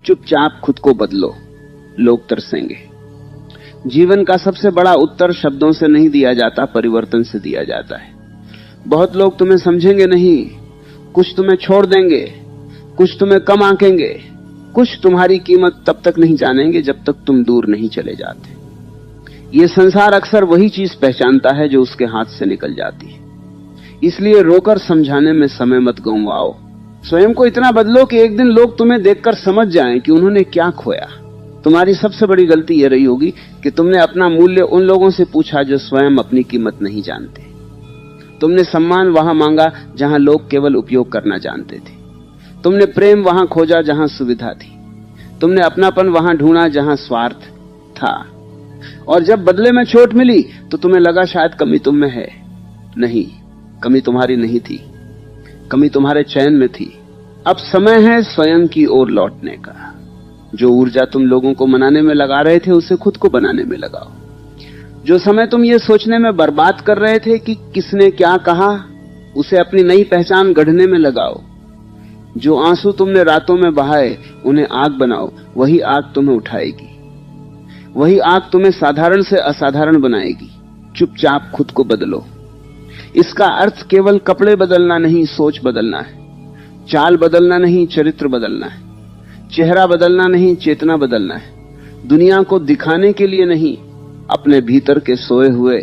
चुपचाप खुद को बदलो, लोग तरसेंगे। जीवन का सबसे बड़ा उत्तर शब्दों से नहीं दिया जाता, परिवर्तन से दिया जाता है। बहुत लोग तुम्हें समझेंगे नहीं, कुछ तुम्हें छोड़ देंगे, कुछ तुम्हें कम आंकेंगे, कुछ तुम्हारी कीमत तब तक नहीं जानेंगे जब तक तुम दूर नहीं चले जाते। ये संसार अक्सर वही चीज पहचानता है जो उसके हाथ से निकल जाती है। इसलिए रोकर समझाने में समय मत गंवाओ। स्वयं को इतना बदलो कि एक दिन लोग तुम्हें देखकर समझ जाएं कि उन्होंने क्या खोया। तुम्हारी सबसे बड़ी गलती यह रही होगी कि तुमने अपना मूल्य उन लोगों से पूछा जो स्वयं अपनी कीमत नहीं जानते। तुमने सम्मान वहां मांगा जहां लोग केवल उपयोग करना जानते थे। तुमने प्रेम वहां खोजा जहां सुविधा थी। तुमने अपनापन वहां ढूंढा जहां स्वार्थ था। और जब बदले में चोट मिली तो तुम्हें लगा शायद कमी तुम में है। नहीं, कमी तुम्हारी नहीं थी, कमी तुम्हारे चयन में थी। अब समय है स्वयं की ओर लौटने का। जो ऊर्जा तुम लोगों को मनाने में लगा रहे थे उसे खुद को बनाने में लगाओ। जो समय तुम ये सोचने में बर्बाद कर रहे थे कि किसने क्या कहा, उसे अपनी नई पहचान गढ़ने में लगाओ। जो आंसू तुमने रातों में बहाए उन्हें आग बनाओ। वही आग तुम्हें उठाएगी, वही आग तुम्हें साधारण से असाधारण बनाएगी। चुपचाप खुद को बदलो। इसका अर्थ केवल कपड़े बदलना नहीं, सोच बदलना है। चाल बदलना नहीं, चरित्र बदलना है। चेहरा बदलना नहीं, चेतना बदलना है। दुनिया को दिखाने के लिए नहीं, अपने भीतर के सोए हुए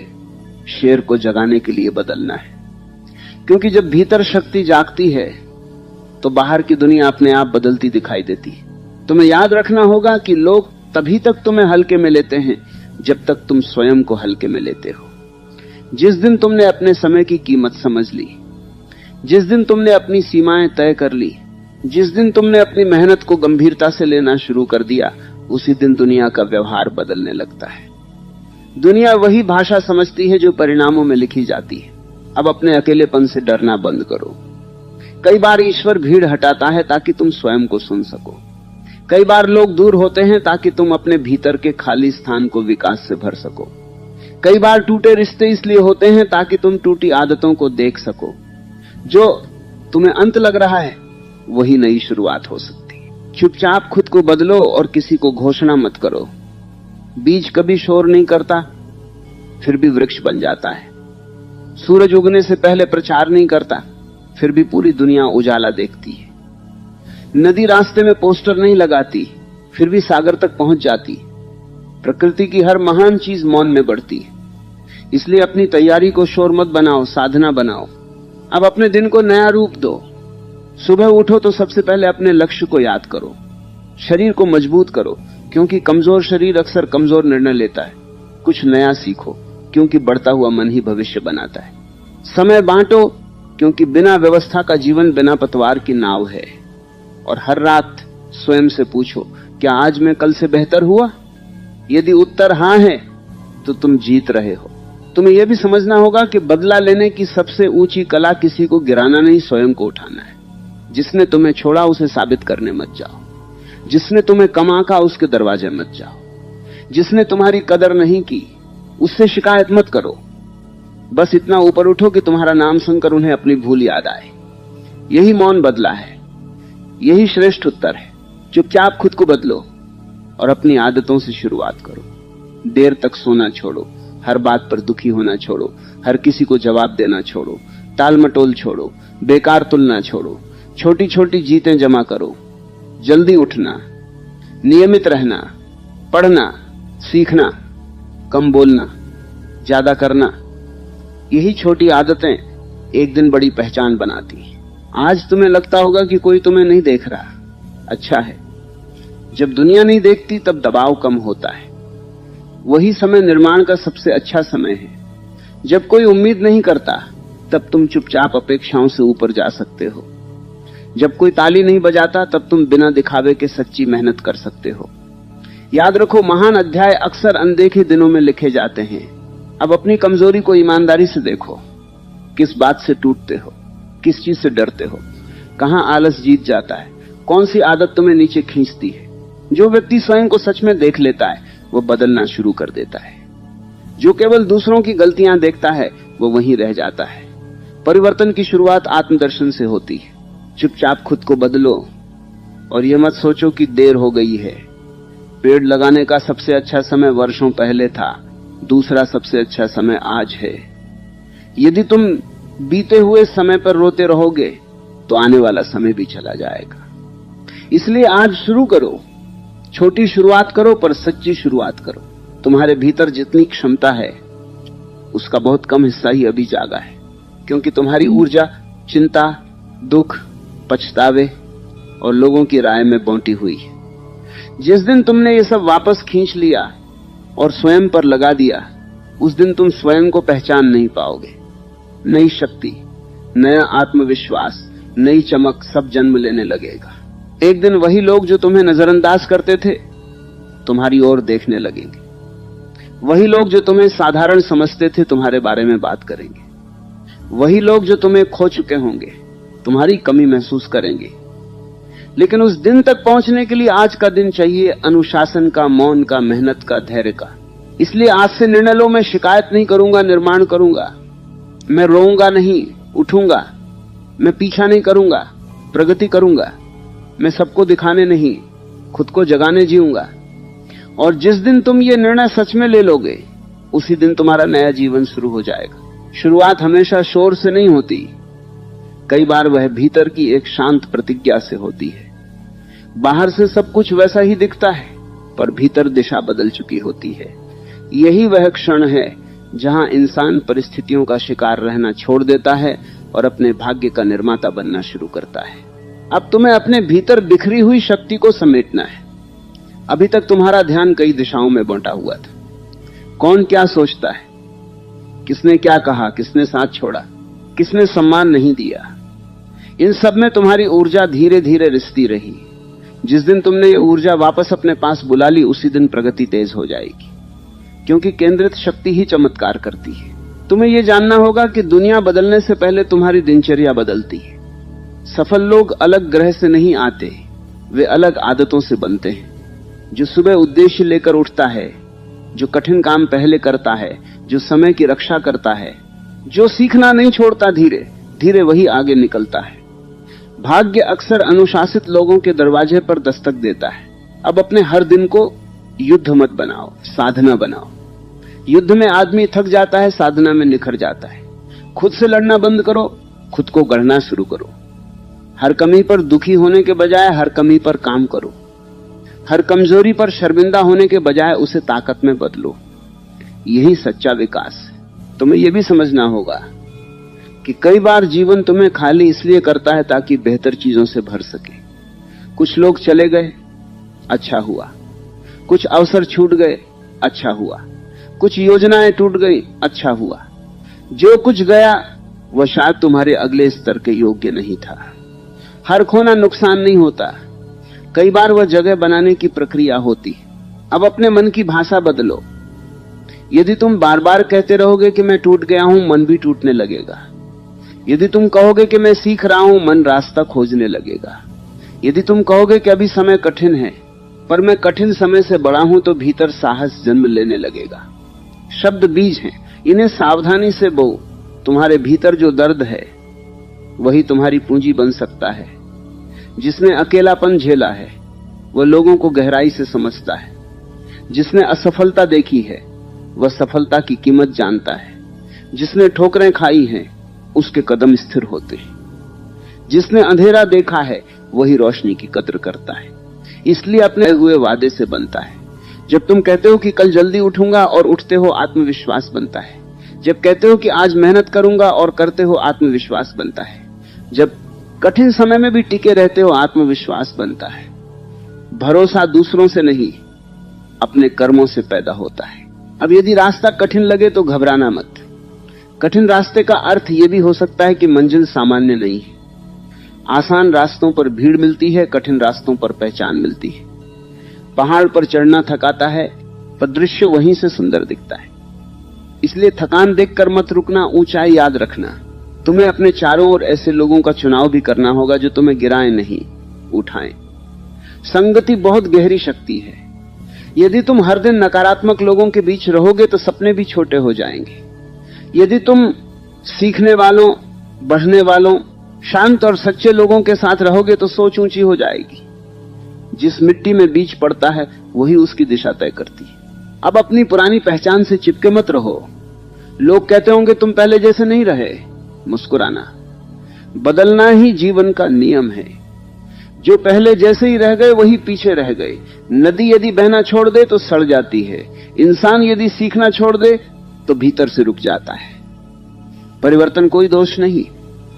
शेर को जगाने के लिए बदलना है। क्योंकि जब भीतर शक्ति जागती है तो बाहर की दुनिया अपने आप बदलती दिखाई देती है। तुम्हें याद रखना होगा कि लोग तभी तक तुम्हें हल्के में लेते हैं जब तक तुम स्वयं को हल्के में लेते हो। जिस दिन तुमने अपने समय की कीमत समझ ली, जिस दिन तुमने अपनी सीमाएं तय कर ली, जिस दिन तुमने अपनी मेहनत को गंभीरता से लेना शुरू कर दिया, उसी दिन दुनिया का व्यवहार बदलने लगता है। दुनिया वही भाषा समझती है जो परिणामों में लिखी जाती है। अब अपने अकेलेपन से डरना बंद करो। कई बार ईश्वर भीड़ हटाता है ताकि तुम स्वयं को सुन सको। कई बार लोग दूर होते हैं ताकि तुम अपने भीतर के खाली स्थान को विकास से भर सको। कई बार टूटे रिश्ते इसलिए होते हैं ताकि तुम टूटी आदतों को देख सको। जो तुम्हें अंत लग रहा है वही नई शुरुआत हो सकती है। चुपचाप खुद को बदलो और किसी को घोषणा मत करो। बीज कभी शोर नहीं करता, फिर भी वृक्ष बन जाता है। सूरज उगने से पहले प्रचार नहीं करता, फिर भी पूरी दुनिया उजाला देखती है। नदी रास्ते में पोस्टर नहीं लगाती, फिर भी सागर तक पहुंच जाती। प्रकृति की हर महान चीज मौन में बढ़ती है। इसलिए अपनी तैयारी को शोर मत बनाओ, साधना बनाओ। अब अपने दिन को नया रूप दो। सुबह उठो तो सबसे पहले अपने लक्ष्य को याद करो। शरीर को मजबूत करो, क्योंकि कमजोर शरीर अक्सर कमजोर निर्णय लेता है। कुछ नया सीखो, क्योंकि बढ़ता हुआ मन ही भविष्य बनाता है। समय बांटो, क्योंकि बिना व्यवस्था का जीवन बिना पतवार की नाव है। और हर रात स्वयं से पूछो, क्या आज मैं कल से बेहतर हुआ? यदि उत्तर हां है तो तुम जीत रहे हो। तुम्हें यह भी समझना होगा कि बदला लेने की सबसे ऊंची कला किसी को गिराना नहीं, स्वयं को उठाना है। जिसने तुम्हें छोड़ा उसे साबित करने मत जाओ। जिसने तुम्हें कम आंका उसके दरवाजे मत जाओ। जिसने तुम्हारी कदर नहीं की उससे शिकायत मत करो। बस इतना ऊपर उठो कि तुम्हारा नाम सुनकर उन्हें अपनी भूल याद आए। यही मौन बदला है, यही श्रेष्ठ उत्तर है। चुपचाप खुद को बदलो और अपनी आदतों से शुरुआत करो। देर तक सोना छोड़ो, हर बात पर दुखी होना छोड़ो, हर किसी को जवाब देना छोड़ो, टाल मटोल छोड़ो, बेकार तुलना छोड़ो, छोटी छोटी जीतें जमा करो। जल्दी उठना, नियमित रहना, पढ़ना, सीखना, कम बोलना, ज्यादा करना, यही छोटी आदतें एक दिन बड़ी पहचान बनाती हैं। आज तुम्हें लगता होगा कि कोई तुम्हें नहीं देख रहा। अच्छा है, जब दुनिया नहीं देखती तब दबाव कम होता है। वही समय निर्माण का सबसे अच्छा समय है। जब कोई उम्मीद नहीं करता तब तुम चुपचाप अपेक्षाओं से ऊपर जा सकते हो। जब कोई ताली नहीं बजाता तब तुम बिना दिखावे के सच्ची मेहनत कर सकते हो। याद रखो, महान अध्याय अक्सर अनदेखे दिनों में लिखे जाते हैं। अब अपनी कमजोरी को ईमानदारी से देखो। किस बात से टूटते हो, किस चीज से डरते हो, कहां आलस जीत जाता है, कौन सी आदत तुम्हें नीचे खींचती है। जो व्यक्ति स्वयं को सच में देख लेता है वो बदलना शुरू कर देता है। जो केवल दूसरों की गलतियां देखता है वो वहीं रह जाता है। परिवर्तन की शुरुआत आत्मदर्शन से होती है। चुपचाप खुद को बदलो और यह मत सोचो कि देर हो गई है। पेड़ लगाने का सबसे अच्छा समय वर्षों पहले था, दूसरा सबसे अच्छा समय आज है। यदि तुम बीते हुए समय पर रोते रहोगे तो आने वाला समय भी चला जाएगा। इसलिए आज शुरू करो, छोटी शुरुआत करो पर सच्ची शुरुआत करो। तुम्हारे भीतर जितनी क्षमता है उसका बहुत कम हिस्सा ही अभी जागा है, क्योंकि तुम्हारी ऊर्जा चिंता, दुख, पछतावे और लोगों की राय में बौंटी हुई है। जिस दिन तुमने ये सब वापस खींच लिया और स्वयं पर लगा दिया, उस दिन तुम स्वयं को पहचान नहीं पाओगे। नई शक्ति, नया आत्मविश्वास, नई चमक सब जन्म लेने लगेगा। एक दिन वही लोग जो तुम्हें नजरअंदाज करते थे तुम्हारी ओर देखने लगेंगे। वही लोग जो तुम्हें साधारण समझते थे तुम्हारे बारे में बात करेंगे। वही लोग जो तुम्हें खो चुके होंगे तुम्हारी कमी महसूस करेंगे। लेकिन उस दिन तक पहुंचने के लिए आज का दिन चाहिए, अनुशासन का, मौन का, मेहनत का, धैर्य का। इसलिए आज से निर्णय लो, मैं शिकायत नहीं करूंगा, निर्माण करूंगा। मैं रोऊंगा नहीं, उठूंगा। मैं पीछा नहीं करूंगा, प्रगति करूंगा। मैं सबको दिखाने नहीं, खुद को जगाने जीऊंगा। और जिस दिन तुम ये निर्णय सच में ले लोगे उसी दिन तुम्हारा नया जीवन शुरू हो जाएगा। शुरुआत हमेशा शोर से नहीं होती, कई बार वह भीतर की एक शांत प्रतिज्ञा से होती है। बाहर से सब कुछ वैसा ही दिखता है पर भीतर दिशा बदल चुकी होती है। यही वह क्षण है जहां इंसान परिस्थितियों का शिकार रहना छोड़ देता है और अपने भाग्य का निर्माता बनना शुरू करता है। अब तुम्हें अपने भीतर बिखरी हुई शक्ति को समेटना है। अभी तक तुम्हारा ध्यान कई दिशाओं में बंटा हुआ था। कौन क्या सोचता है, किसने क्या कहा, किसने साथ छोड़ा, किसने सम्मान नहीं दिया, इन सब में तुम्हारी ऊर्जा धीरे धीरे रिसती रही। जिस दिन तुमने ये ऊर्जा वापस अपने पास बुला ली उसी दिन प्रगति तेज हो जाएगी, क्योंकि केंद्रित शक्ति ही चमत्कार करती है। तुम्हें यह जानना होगा कि दुनिया बदलने से पहले तुम्हारी दिनचर्या बदलती है। सफल लोग अलग ग्रह से नहीं आते, वे अलग आदतों से बनते हैं। जो सुबह उद्देश्य लेकर उठता है, जो कठिन काम पहले करता है, जो समय की रक्षा करता है, जो सीखना नहीं छोड़ता, धीरे धीरे वही आगे निकलता है। भाग्य अक्सर अनुशासित लोगों के दरवाजे पर दस्तक देता है। अब अपने हर दिन को युद्ध मत बनाओ, साधना बनाओ। युद्ध में आदमी थक जाता है, साधना में निखर जाता है। खुद से लड़ना बंद करो, खुद को गढ़ना शुरू करो। हर कमी पर दुखी होने के बजाय हर कमी पर काम करो। हर कमजोरी पर शर्मिंदा होने के बजाय उसे ताकत में बदलो। यही सच्चा विकास है। तुम्हें यह भी समझना होगा कि कई बार जीवन तुम्हें खाली इसलिए करता है ताकि बेहतर चीजों से भर सके। कुछ लोग चले गए, अच्छा हुआ। कुछ अवसर छूट गए, अच्छा हुआ। कुछ योजनाएं टूट गई, अच्छा हुआ। जो कुछ गया वह शायद तुम्हारे अगले स्तर के योग्य नहीं था। हर खोना नुकसान नहीं होता, कई बार वह जगह बनाने की प्रक्रिया होती। अब अपने मन की भाषा बदलो। यदि तुम बार बार कहते रहोगे कि मैं टूट गया हूं, मन भी टूटने लगेगा। यदि तुम कहोगे कि मैं सीख रहा हूं, मन रास्ता खोजने लगेगा। यदि तुम कहोगे कि अभी समय कठिन है पर मैं कठिन समय से बड़ा हूं, तो भीतर साहस जन्म लेने लगेगा। शब्द बीज हैं, इन्हें सावधानी से बो। तुम्हारे भीतर जो दर्द है वही तुम्हारी पूंजी बन सकता है। जिसने अकेलापन झेला है वह लोगों को गहराई से समझता है। जिसने असफलता देखी है वह सफलता की कीमत जानता है। जिसने ठोकरें खाई हैं उसके कदम स्थिर होते हैं। जिसने अंधेरा देखा है वही रोशनी की कद्र करता है। इसलिए अपने हुए वादे से बनता है। जब तुम कहते हो कि कल जल्दी उठूंगा और उठते हो, आत्मविश्वास बनता है। जब कहते हो कि आज मेहनत करूंगा और करते हो, आत्मविश्वास बनता है। जब कठिन समय में भी टिके रहते हो, आत्मविश्वास बनता है। भरोसा दूसरों से नहीं, अपने कर्मों से पैदा होता है। अब यदि रास्ता कठिन लगे तो घबराना मत। कठिन रास्ते का अर्थ यह भी हो सकता है कि मंजिल सामान्य नहीं है। आसान रास्तों पर भीड़ मिलती है, कठिन रास्तों पर पहचान मिलती है। पहाड़ पर चढ़ना थकाता है पर दृश्य वहीं से सुंदर दिखता है। इसलिए थकान देखकर मत रुकना, ऊंचाई याद रखना। तुम्हें अपने चारों ओर ऐसे लोगों का चुनाव भी करना होगा जो तुम्हें गिराएं नहीं, उठाएं। संगति बहुत गहरी शक्ति है। यदि तुम हर दिन नकारात्मक लोगों के बीच रहोगे तो सपने भी छोटे हो जाएंगे। यदि तुम सीखने वालों, बढ़ने वालों, शांत और सच्चे लोगों के साथ रहोगे तो सोच ऊंची हो जाएगी। जिस मिट्टी में बीज पड़ता है वही उसकी दिशा तय करती है। अब अपनी पुरानी पहचान से चिपके मत रहो। लोग कहते होंगे तुम पहले जैसे नहीं रहे, मुस्कुराना। बदलना ही जीवन का नियम है। जो पहले जैसे ही रह गए वही पीछे रह गए। नदी यदि बहना छोड़ दे तो सड़ जाती है। इंसान यदि सीखना छोड़ दे तो भीतर से रुक जाता है। परिवर्तन कोई दोष नहीं,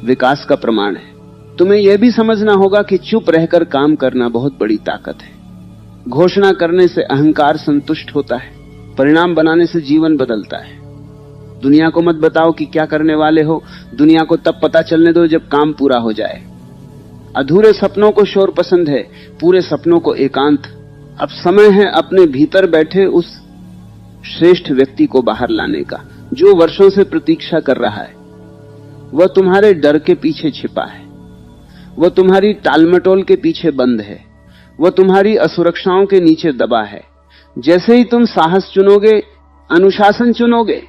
विकास का प्रमाण है। तुम्हें यह भी समझना होगा कि चुप रहकर काम करना बहुत बड़ी ताकत है। घोषणा करने से अहंकार संतुष्ट होता है, परिणाम बनाने से जीवन बदलता है। दुनिया को मत बताओ कि क्या करने वाले हो, दुनिया को तब पता चलने दो जब काम पूरा हो जाए। अधूरे सपनों को शोर पसंद है, पूरे सपनों को एकांत। अब समय है अपने भीतर बैठे उस श्रेष्ठ व्यक्ति को बाहर लाने का, जो वर्षों से प्रतीक्षा कर रहा है। वह तुम्हारे डर के पीछे छिपा है, वह तुम्हारी टालमटोल के पीछे बंद है, वह तुम्हारी असुरक्षाओं के नीचे दबा है। जैसे ही तुम साहस चुनोगे, अनुशासन चुनोगे,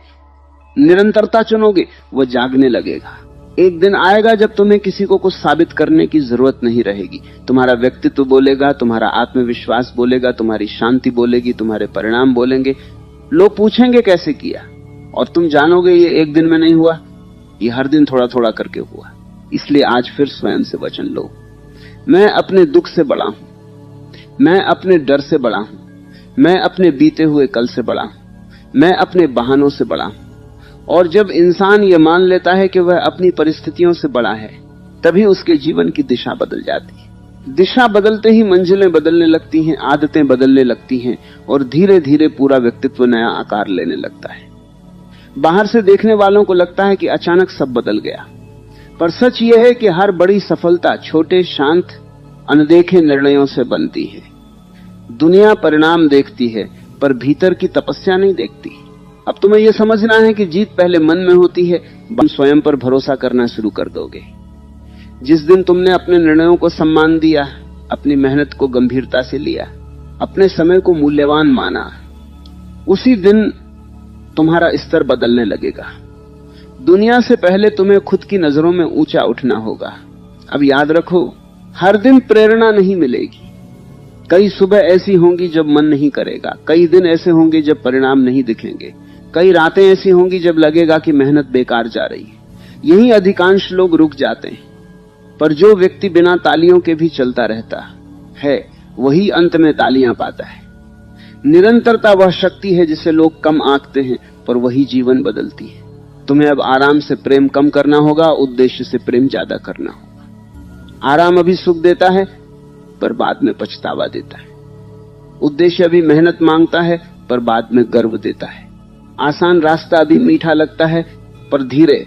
निरंतरता चुनोगे, वह जागने लगेगा। एक दिन आएगा जब तुम्हें किसी को कुछ साबित करने की जरूरत नहीं रहेगी। तुम्हारा व्यक्तित्व बोलेगा, तुम्हारा आत्मविश्वास बोलेगा, तुम्हारी शांति बोलेगी, तुम्हारे परिणाम बोलेंगे। लोग पूछेंगे कैसे किया, और तुम जानोगे ये एक दिन में नहीं हुआ, ये हर दिन थोड़ा थोड़ा करके हुआ। इसलिए आज फिर स्वयं से वचन लो, मैं अपने दुख से बड़ा हूं, मैं अपने डर से बड़ा हूं, मैं अपने बीते हुए कल से बड़ा हूं, मैं अपने बहानों से बड़ा हूं। और जब इंसान ये मान लेता है कि वह अपनी परिस्थितियों से बड़ा है, तभी उसके जीवन की दिशा बदल जाती है। दिशा बदलते ही मंजिलें बदलने लगती हैं, आदतें बदलने लगती हैं, और धीरे धीरे पूरा व्यक्तित्व नया आकार लेने लगता है। बाहर से देखने वालों को लगता है कि अचानक सब बदल गया, पर सच यह है कि हर बड़ी सफलता छोटे, शांत, अनदेखे निर्णयों से बनती है। दुनिया परिणाम देखती है, पर भीतर की तपस्या नहीं देखती। अब तुम्हें यह समझना है कि जीत पहले मन में होती है। तुम स्वयं पर भरोसा करना शुरू कर दोगे। जिस दिन तुमने अपने निर्णयों को सम्मान दिया, अपनी मेहनत को गंभीरता से लिया, अपने समय को मूल्यवान माना, उसी दिन तुम्हारा स्तर बदलने लगेगा। दुनिया से पहले तुम्हें खुद की नजरों में ऊंचा उठना होगा। अब याद रखो, हर दिन प्रेरणा नहीं मिलेगी। कई सुबह ऐसी होंगी जब मन नहीं करेगा, कई दिन ऐसे होंगे जब परिणाम नहीं दिखेंगे, कई रातें ऐसी होंगी जब लगेगा कि मेहनत बेकार जा रही है। यही अधिकांश लोग रुक जाते हैं, पर जो व्यक्ति बिना तालियों के भी चलता रहता है, वही अंत में तालियां पाता है। निरंतरता वह शक्ति है जिसे लोग कम आंकते हैं, पर वही जीवन बदलती है। तुम्हें अब आराम से प्रेम कम करना होगा, उद्देश्य से प्रेम ज्यादा करना होगा। आराम अभी सुख देता है, पर बाद में पछतावा देता है। उद्देश्य अभी मेहनत मांगता है, पर बाद में गर्व देता है। आसान रास्ता अभी मीठा लगता है, पर धीरे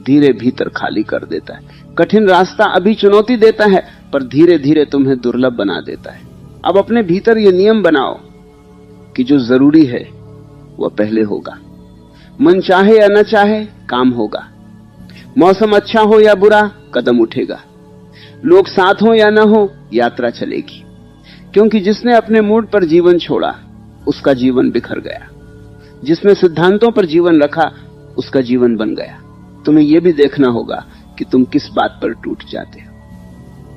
धीरे भीतर खाली कर देता है। कठिन रास्ता अभी चुनौती देता है, पर धीरे धीरे तुम्हें दुर्लभ बना देता है। अब अपने भीतर ये नियम बनाओ कि जो जरूरी है वह पहले होगा। मन चाहे या न चाहे, काम होगा। मौसम अच्छा हो या बुरा, कदम उठेगा। लोग साथ हो या न हो, यात्रा चलेगी। क्योंकि जिसने अपने मूड पर जीवन छोड़ा, उसका जीवन बिखर गया। जिसने सिद्धांतों पर जीवन रखा, उसका जीवन बन गया। तुम्हें यह भी देखना होगा कि तुम किस बात पर टूट जाते हो।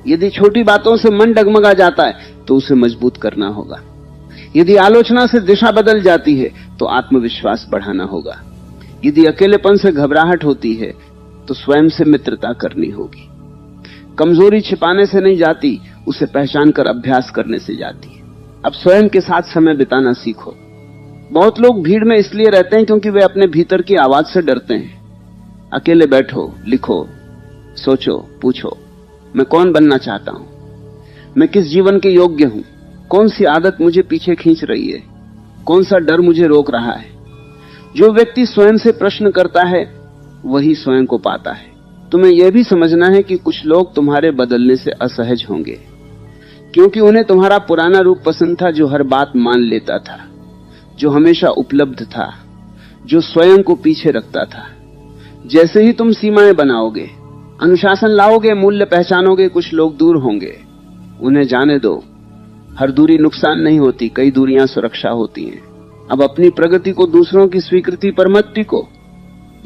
यदि छोटी बातों से मन डगमगा जाता है, तो उसे मजबूत करना होगा। यदि आलोचना से दिशा बदल जाती है, तो आत्मविश्वास बढ़ाना होगा। यदि अकेलेपन से घबराहट होती है, तो स्वयं से मित्रता करनी होगी। कमजोरी छिपाने से नहीं जाती, उसे पहचान कर अभ्यास करने से जाती है। अब स्वयं के साथ समय बिताना सीखो। बहुत लोग भीड़ में इसलिए रहते हैं क्योंकि वे अपने भीतर की आवाज से डरते हैं। अकेले बैठो, लिखो, सोचो, पूछो, मैं कौन बनना चाहता हूं, मैं किस जीवन के योग्य हूं, कौन सी आदत मुझे पीछे खींच रही है, कौन सा डर मुझे रोक रहा है। जो व्यक्ति स्वयं से प्रश्न करता है, वही स्वयं को पाता है। तुम्हें यह भी समझना है कि कुछ लोग तुम्हारे बदलने से असहज होंगे, क्योंकि उन्हें तुम्हारा पुराना रूप पसंद था, जो हर बात मान लेता था, जो हमेशा उपलब्ध था, जो स्वयं को पीछे रखता था। जैसे ही तुम सीमाएं बनाओगे, अनुशासन लाओगे, मूल्य पहचानोगे, कुछ लोग दूर होंगे। उन्हें जाने दो। हर दूरी नुकसान नहीं होती, कई दूरियां सुरक्षा होती हैं। अब अपनी प्रगति को दूसरों की स्वीकृति पर मत टिको।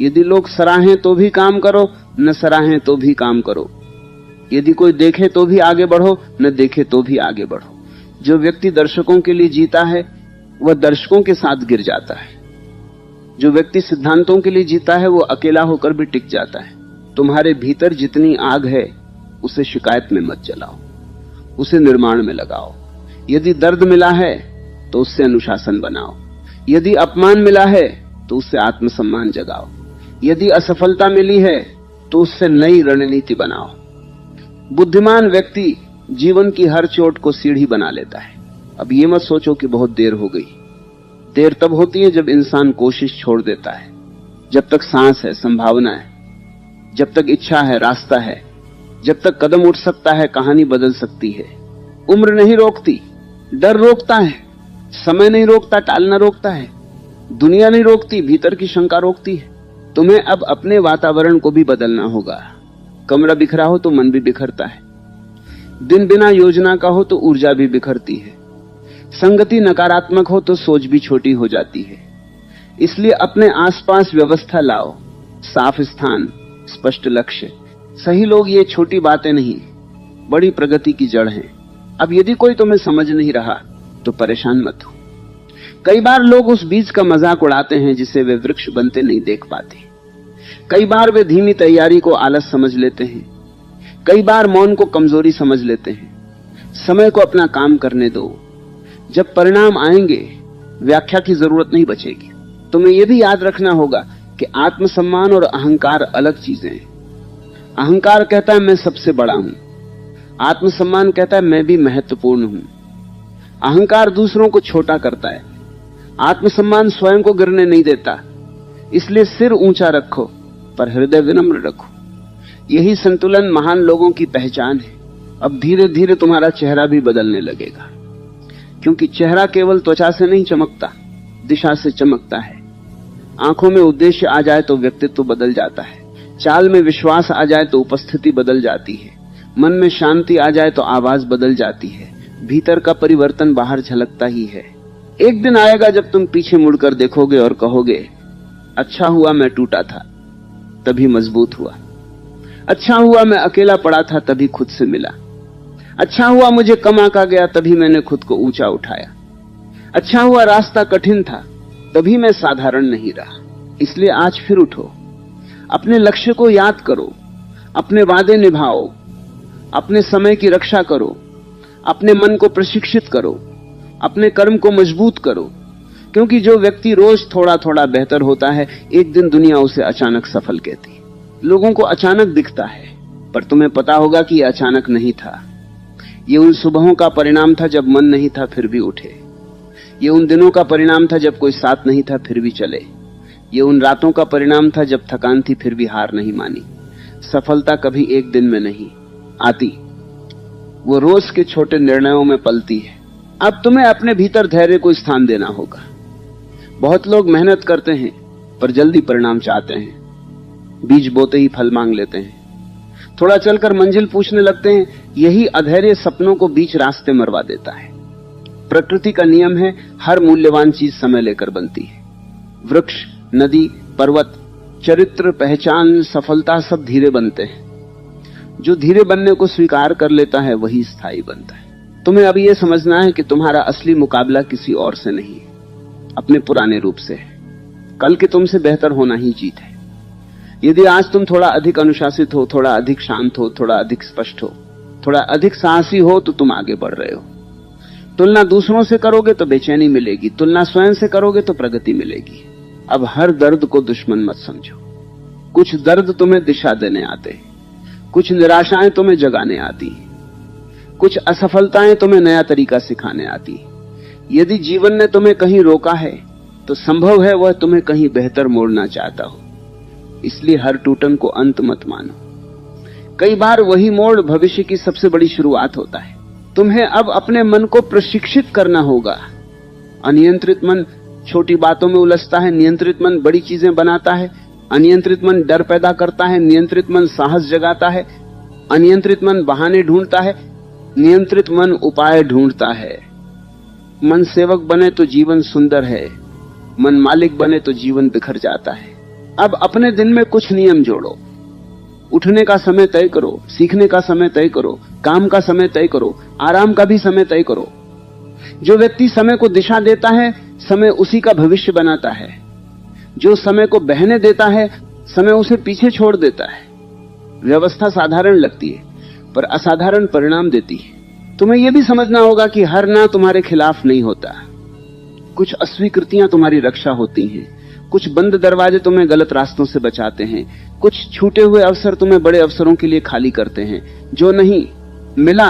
यदि लोग सराहें तो भी काम करो, न सराहें तो भी काम करो। यदि कोई देखे तो भी आगे बढ़ो, न देखे तो भी आगे बढ़ो। जो व्यक्ति दर्शकों के लिए जीता है वह दर्शकों के साथ गिर जाता है। जो व्यक्ति सिद्धांतों के लिए जीता है वो अकेला होकर भी टिक जाता है। तुम्हारे भीतर जितनी आग है उसे शिकायत में मत जलाओ, उसे निर्माण में लगाओ। यदि दर्द मिला है तो उससे अनुशासन बनाओ, यदि अपमान मिला है तो उससे आत्मसम्मान जगाओ, यदि असफलता मिली है तो उससे नई रणनीति बनाओ। बुद्धिमान व्यक्ति जीवन की हर चोट को सीढ़ी बना लेता है। अब ये मत सोचो कि बहुत देर हो गई। देर तब होती है जब इंसान कोशिश छोड़ देता है। जब तक सांस है संभावना है, जब तक इच्छा है रास्ता है, जब तक कदम उठ सकता है कहानी बदल सकती है। उम्र नहीं रोकती, डर रोकता है। समय नहीं रोकता, टालना रोकता है। दुनिया नहीं रोकती, भीतर की शंका रोकती है। तुम्हें अब अपने वातावरण को भी बदलना होगा। कमरा बिखरा हो तो मन भी बिखरता है। दिन बिना योजना का हो तो ऊर्जा भी बिखरती है। संगति नकारात्मक हो तो सोच भी छोटी हो जाती है। इसलिए अपने आसपास व्यवस्था लाओ, साफ स्थान, स्पष्ट लक्ष्य, सही लोग। ये छोटी बातें नहीं, बड़ी प्रगति की जड़ हैं। अब यदि कोई तुम्हें समझ नहीं रहा तो परेशान मत हो। कई बार लोग उस बीज का मजाक उड़ाते हैं जिसे वे वृक्ष बनते नहीं देख पाते। कई बार वे धीमी तैयारी को आलस समझ लेते हैं। कई बार मौन को कमजोरी समझ लेते हैं। समय को अपना काम करने दो। जब परिणाम आएंगे व्याख्या की जरूरत नहीं बचेगी। तुम्हें यह भी याद रखना होगा कि आत्मसम्मान और अहंकार अलग चीजें हैं। अहंकार कहता है मैं सबसे बड़ा हूं, आत्मसम्मान कहता है मैं भी महत्वपूर्ण हूं। अहंकार दूसरों को छोटा करता है, आत्मसम्मान स्वयं को गिरने नहीं देता। इसलिए सिर ऊंचा रखो पर हृदय विनम्र रखो। यही संतुलन महान लोगों की पहचान है। अब धीरे धीरे तुम्हारा चेहरा भी बदलने लगेगा, क्योंकि चेहरा केवल त्वचा से नहीं चमकता, दिशा से चमकता है। आंखों में उद्देश्य आ जाए तो व्यक्तित्व बदल जाता है। चाल में विश्वास आ जाए तो उपस्थिति बदल जाती है। मन में शांति आ जाए तो आवाज बदल जाती है। भीतर का परिवर्तन बाहर झलकता ही है। एक दिन आएगा जब तुम पीछे मुड़कर देखोगे और कहोगे, अच्छा हुआ मैं टूटा था तभी मजबूत हुआ। अच्छा हुआ मैं अकेला पड़ा था तभी खुद से मिला। अच्छा हुआ मुझे कम आंका गया तभी मैंने खुद को ऊंचा उठाया। अच्छा हुआ रास्ता कठिन था तभी मैं साधारण नहीं रहा। इसलिए आज फिर उठो, अपने लक्ष्य को याद करो, अपने वादे निभाओ, अपने समय की रक्षा करो, अपने मन को प्रशिक्षित करो, अपने कर्म को मजबूत करो। क्योंकि जो व्यक्ति रोज थोड़ा थोड़ा बेहतर होता है, एक दिन दुनिया उसे अचानक सफल कहती है। लोगों को अचानक दिखता है, पर तुम्हें पता होगा कि यह अचानक नहीं था। ये उन सुबहों का परिणाम था जब मन नहीं था फिर भी उठे। ये उन दिनों का परिणाम था जब कोई साथ नहीं था फिर भी चले। ये उन रातों का परिणाम था जब थकान थी फिर भी हार नहीं मानी। सफलता कभी एक दिन में नहीं आती, वो रोज के छोटे निर्णयों में पलती है। अब तुम्हें अपने भीतर धैर्य को स्थान देना होगा। बहुत लोग मेहनत करते हैं पर जल्दी परिणाम चाहते हैं। बीज बोते ही फल मांग लेते हैं। थोड़ा चलकर मंजिल पूछने लगते हैं। यही अधैर्य सपनों को बीच रास्ते मरवा देता है। प्रकृति का नियम है, हर मूल्यवान चीज समय लेकर बनती है। वृक्ष, नदी, पर्वत, चरित्र, पहचान, सफलता सब धीरे बनते हैं। जो धीरे बनने को स्वीकार कर लेता है वही स्थायी बनता है। तुम्हें अब यह समझना है कि तुम्हारा असली मुकाबला किसी और से नहीं, अपने पुराने रूप से है। कल के तुमसे बेहतर होना ही जीत है। यदि आज तुम थोड़ा अधिक अनुशासित हो, थोड़ा अधिक शांत हो, थोड़ा अधिक स्पष्ट हो, थोड़ा अधिक साहसी हो तो तुम आगे बढ़ रहे हो। तुलना दूसरों से करोगे तो बेचैनी मिलेगी, तुलना स्वयं से करोगे तो प्रगति मिलेगी। अब हर दर्द को दुश्मन मत समझो। कुछ दर्द तुम्हें दिशा देने आते, कुछ निराशाएं तुम्हें जगाने आती, कुछ असफलताएं तुम्हें नया तरीका सिखाने आती। यदि जीवन ने तुम्हें कहीं रोका है तो संभव है वह तुम्हें कहीं बेहतर मोड़ना चाहता हो। इसलिए हर टूटन को अंत मत मानो। कई बार वही मोड़ भविष्य की सबसे बड़ी शुरुआत होता है। तुम्हें अब अपने मन को प्रशिक्षित करना होगा। अनियंत्रित मन छोटी बातों में उलझता है, नियंत्रित मन बड़ी चीजें बनाता है। अनियंत्रित मन डर पैदा करता है, नियंत्रित मन साहस जगाता है। अनियंत्रित मन बहाने ढूंढता है, नियंत्रित मन उपाय ढूंढता है। मन सेवक बने तो जीवन सुंदर है, मन मालिक बने तो जीवन बिखर जाता है। अब अपने दिन में कुछ नियम जोड़ो। उठने का समय तय करो, सीखने का समय तय करो, काम का समय तय करो, आराम का भी समय तय करो। जो व्यक्ति समय को दिशा देता है, समय उसी का भविष्य बनाता है। जो समय को बहने देता है, समय उसे पीछे छोड़ देता है। व्यवस्था साधारण लगती है पर असाधारण परिणाम देती है। तुम्हें यह भी समझना होगा कि हर ना तुम्हारे खिलाफ नहीं होता। कुछ अस्वीकृतियां तुम्हारी रक्षा होती हैं, कुछ बंद दरवाजे तुम्हें गलत रास्तों से बचाते हैं, कुछ छूटे हुए अवसर तुम्हें बड़े अवसरों के लिए खाली करते हैं। जो नहीं मिला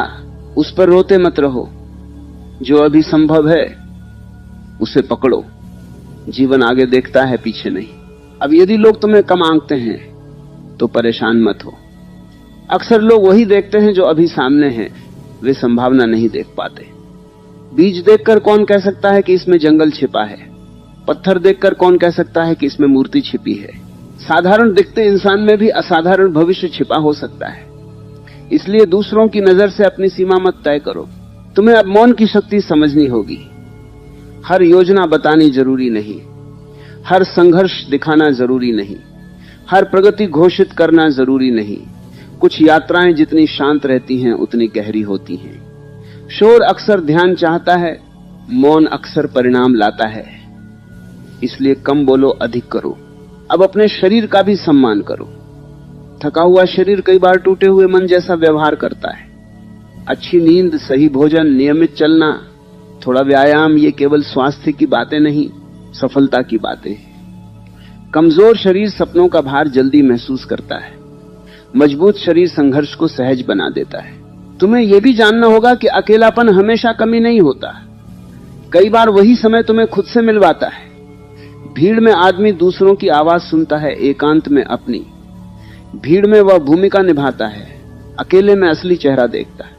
उस पर रोते मत रहो, जो अभी संभव है उसे पकड़ो। जीवन आगे देखता है, पीछे नहीं। अब यदि लोग तुम्हें कम आंकते हैं तो परेशान मत हो। अक्सर लोग वही देखते हैं जो अभी सामने है, वे संभावना नहीं देख पाते। बीज देखकर कौन कह सकता है कि इसमें जंगल छिपा है? पत्थर देखकर कौन कह सकता है कि इसमें मूर्ति छिपी है? साधारण दिखते इंसान में भी असाधारण भविष्य छिपा हो सकता है। इसलिए दूसरों की नजर से अपनी सीमा मत तय करो। तुम्हें अब मौन की शक्ति समझनी होगी। हर योजना बतानी जरूरी नहीं, हर संघर्ष दिखाना जरूरी नहीं, हर प्रगति घोषित करना जरूरी नहीं। कुछ यात्राएं जितनी शांत रहती हैं उतनी गहरी होती हैं। शोर अक्सर ध्यान चाहता है, मौन अक्सर परिणाम लाता है। इसलिए कम बोलो, अधिक करो। अब अपने शरीर का भी सम्मान करो। थका हुआ शरीर कई बार टूटे हुए मन जैसा व्यवहार करता है। अच्छी नींद, सही भोजन, नियमित चलना, थोड़ा व्यायाम, ये केवल स्वास्थ्य की बातें नहीं, सफलता की बातें हैं। कमजोर शरीर सपनों का भार जल्दी महसूस करता है, मजबूत शरीर संघर्ष को सहज बना देता है। तुम्हें यह भी जानना होगा कि अकेलापन हमेशा कमी नहीं होता। कई बार वही समय तुम्हें खुद से मिलवाता है। भीड़ में आदमी दूसरों की आवाज सुनता है, एकांत में अपनी। भीड़ में वह भूमिका निभाता है, अकेले में असली चेहरा देखता है।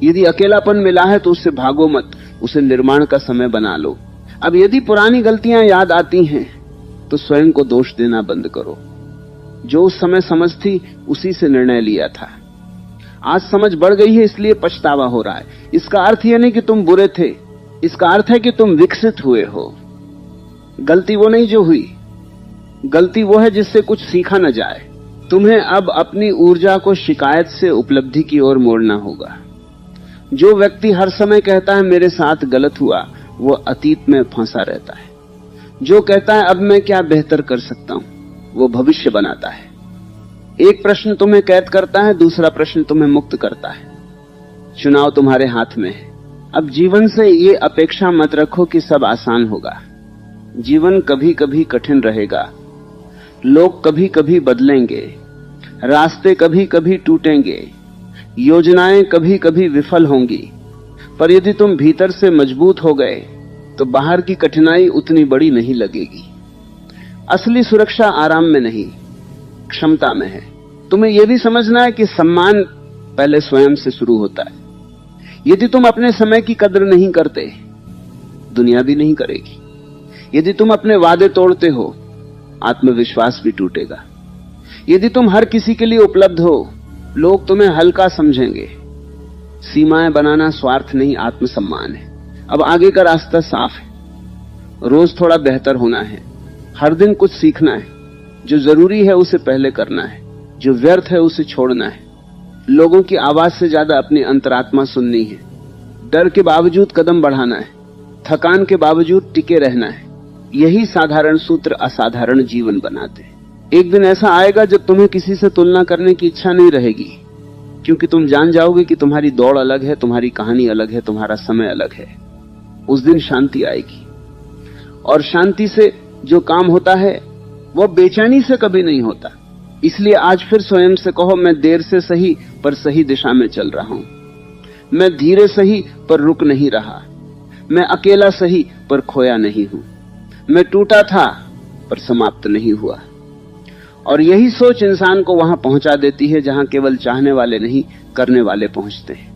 यदि अकेलापन मिला है तो उससे भागो मत, उसे निर्माण का समय बना लो। अब यदि पुरानी गलतियां याद आती हैं तो स्वयं को दोष देना बंद करो। जो उस समय समझ थी उसी से निर्णय लिया था। आज समझ बढ़ गई है इसलिए पछतावा हो रहा है। इसका अर्थ यह नहीं कि तुम बुरे थे, इसका अर्थ है कि तुम विकसित हुए हो। गलती वो नहीं जो हुई, गलती वो है जिससे कुछ सीखा न जाए। तुम्हें अब अपनी ऊर्जा को शिकायत से उपलब्धि की ओर मोड़ना होगा। जो व्यक्ति हर समय कहता है मेरे साथ गलत हुआ, वो अतीत में फंसा रहता है। जो कहता है अब मैं क्या बेहतर कर सकता हूं, वो भविष्य बनाता है। एक प्रश्न तुम्हें कैद करता है, दूसरा प्रश्न तुम्हें मुक्त करता है। चुनाव तुम्हारे हाथ में है। अब जीवन से ये अपेक्षा मत रखो कि सब आसान होगा। जीवन कभी कभी कठिन रहेगा, लोग कभी कभी बदलेंगे, रास्ते कभी कभी टूटेंगे, योजनाएं कभी कभी विफल होंगी। पर यदि तुम भीतर से मजबूत हो गए तो बाहर की कठिनाई उतनी बड़ी नहीं लगेगी। असली सुरक्षा आराम में नहीं, क्षमता में है। तुम्हें यह भी समझना है कि सम्मान पहले स्वयं से शुरू होता है। यदि तुम अपने समय की कदर नहीं करते, दुनिया भी नहीं करेगी। यदि तुम अपने वादे तोड़ते हो, आत्मविश्वास भी टूटेगा। यदि तुम हर किसी के लिए उपलब्ध हो, लोग तुम्हें हल्का समझेंगे। सीमाएं बनाना स्वार्थ नहीं, आत्मसम्मान है। अब आगे का रास्ता साफ है। रोज थोड़ा बेहतर होना है, हर दिन कुछ सीखना है। जो जरूरी है उसे पहले करना है, जो व्यर्थ है उसे छोड़ना है। लोगों की आवाज से ज्यादा अपनी अंतरात्मा सुननी है। डर के बावजूद कदम बढ़ाना है, थकान के बावजूद टिके रहना है। यही साधारण सूत्र असाधारण जीवन बनाते हैं। एक दिन ऐसा आएगा जब तुम्हें किसी से तुलना करने की इच्छा नहीं रहेगी, क्योंकि तुम जान जाओगे कि तुम्हारी दौड़ अलग है, तुम्हारी कहानी अलग है, तुम्हारा समय अलग है। उस दिन शांति आएगी, और शांति से जो काम होता है वह बेचैनी से कभी नहीं होता। इसलिए आज फिर स्वयं से कहो, मैं देर से सही पर सही दिशा में चल रहा हूं। मैं धीरे सही पर रुक नहीं रहा। मैं अकेला सही पर खोया नहीं हूं। मैं टूटा था पर समाप्त नहीं हुआ। और यही सोच इंसान को वहां पहुंचा देती है जहां केवल चाहने वाले नहीं, करने वाले पहुंचते हैं।